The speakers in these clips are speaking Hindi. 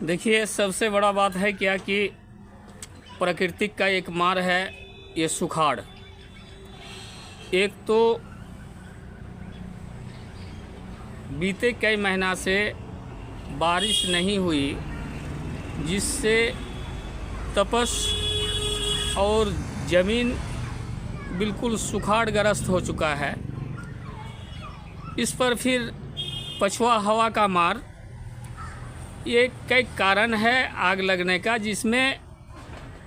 देखिए, सबसे बड़ा बात है क्या कि प्राकृतिक का एक मार है ये सुखाड़। एक तो बीते कई महीना से बारिश नहीं हुई, जिससे तपस और ज़मीन बिल्कुल सुखाड़ग्रस्त हो चुका है। इस पर फिर पछुआ हवा का मार, ये कई कारण है आग लगने का, जिसमें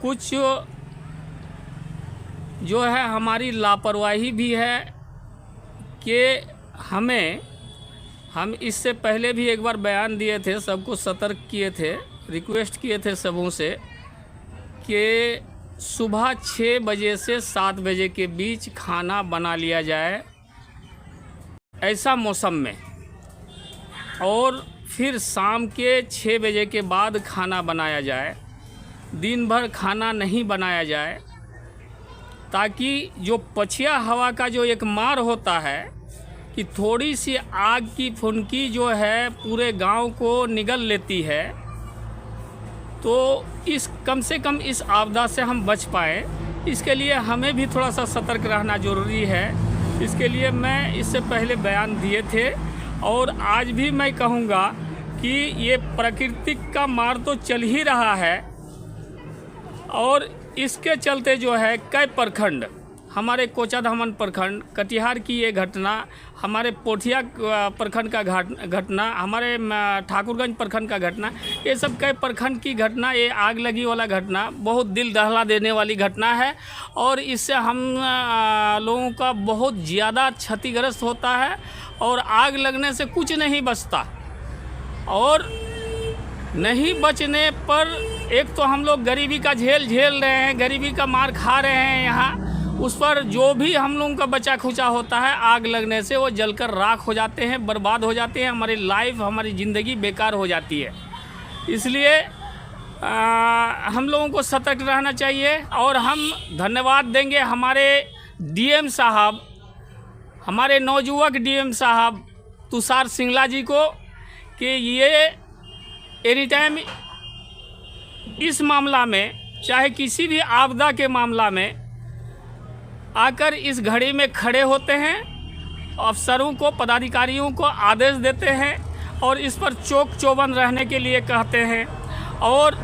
कुछ जो है हमारी लापरवाही भी है कि हम इससे पहले भी एक बार बयान दिए थे, सबको सतर्क किए थे, रिक्वेस्ट किए थे सबों से कि सुबह 6 बजे से 7 बजे के बीच खाना बना लिया जाए ऐसा मौसम में, और फिर शाम के 6 बजे के बाद खाना बनाया जाए, दिन भर खाना नहीं बनाया जाए, ताकि जो पछिया हवा का जो एक मार होता है कि थोड़ी सी आग की फुनकी जो है पूरे गांव को निगल लेती है, तो कम से कम इस आपदा से हम बच पाएँ। इसके लिए हमें भी थोड़ा सा सतर्क रहना ज़रूरी है। इसके लिए मैं इससे पहले बयान दिए थे, और आज भी मैं कहूँगा कि ये प्राकृतिक का मार तो चल ही रहा है, और इसके चलते जो है कई प्रखंड, हमारे कोचाधामन प्रखंड, कटिहार की ये घटना, हमारे पोठिया प्रखंड का घटना, हमारे ठाकुरगंज प्रखंड का घटना, ये सब कई प्रखंड की घटना, ये आग लगी वाला घटना बहुत दिल दहला देने वाली घटना है। और इससे हम लोगों का बहुत ज़्यादा क्षतिग्रस्त होता है, और आग लगने से कुछ नहीं बचता। और नहीं बचने पर एक तो हम लोग गरीबी का झेल रहे हैं, गरीबी का मार खा रहे हैं यहाँ। उस पर जो भी हम लोगों का बचा खुचा होता है, आग लगने से वो जलकर राख हो जाते हैं, बर्बाद हो जाते हैं, हमारी लाइफ, हमारी ज़िंदगी बेकार हो जाती है। इसलिए हम लोगों को सतर्क रहना चाहिए। और हम धन्यवाद देंगे हमारे डीएम साहब, हमारे नौजुवक डीएम साहब तुषार सिंगला जी को, कि ये एनी टाइम इस मामला में, चाहे किसी भी आपदा के मामला में आकर इस घड़ी में खड़े होते हैं, अफसरों को, पदाधिकारियों को आदेश देते हैं, और इस पर चौक चौबंद रहने के लिए कहते हैं। और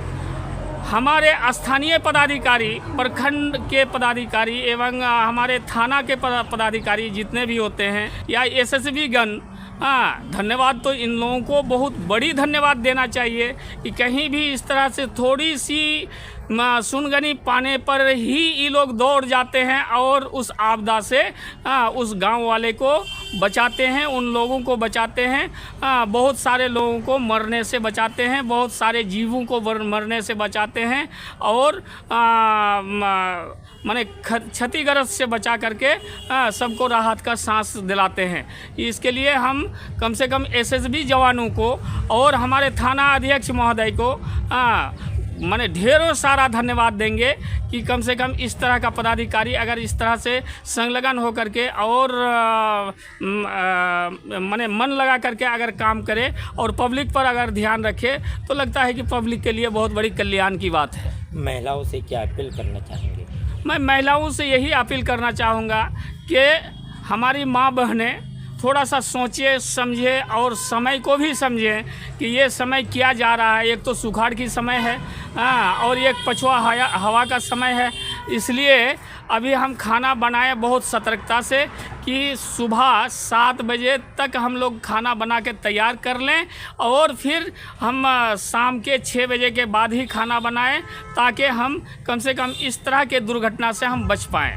हमारे स्थानीय पदाधिकारी, प्रखंड के पदाधिकारी एवं हमारे थाना के पदाधिकारी जितने भी होते हैं, या एसएसबी गण, धन्यवाद तो इन लोगों को बहुत बड़ी धन्यवाद देना चाहिए कि कहीं भी इस तरह से थोड़ी सी सुनगनी पाने पर ही ये लोग दौड़ जाते हैं, और उस आपदा से उस गांव वाले को बचाते हैं, उन लोगों को बचाते हैं, बहुत सारे लोगों को मरने से बचाते हैं, बहुत सारे जीवों को मरने से बचाते हैं, और माने क्षतिग्रस्त से बचा करके सबको राहत का सांस दिलाते हैं। इसके लिए हम कम से कम एसएसबी जवानों को और हमारे थाना अध्यक्ष महोदय को माने ढेरों सारा धन्यवाद देंगे कि कम से कम इस तरह का पदाधिकारी अगर इस तरह से संलग्न हो करके और माने मन लगा करके अगर काम करे और पब्लिक पर अगर ध्यान रखे, तो लगता है कि पब्लिक के लिए बहुत बड़ी कल्याण की बात है। महिलाओं से क्या अपील करना चाहेंगे? मैं महिलाओं से यही अपील करना चाहूँगा कि हमारी माँ बहनें थोड़ा सा सोचे समझे, और समय को भी समझें कि ये समय क्या जा रहा है। एक तो सुखाड़ की समय है, और एक पछुआ हवा का समय है। इसलिए अभी हम खाना बनाए बहुत सतर्कता से कि सुबह 7 बजे तक हम लोग खाना बना के तैयार कर लें, और फिर हम शाम के 6 बजे के बाद ही खाना बनाएं, ताकि हम कम से कम इस तरह के दुर्घटना से हम बच पाएँ।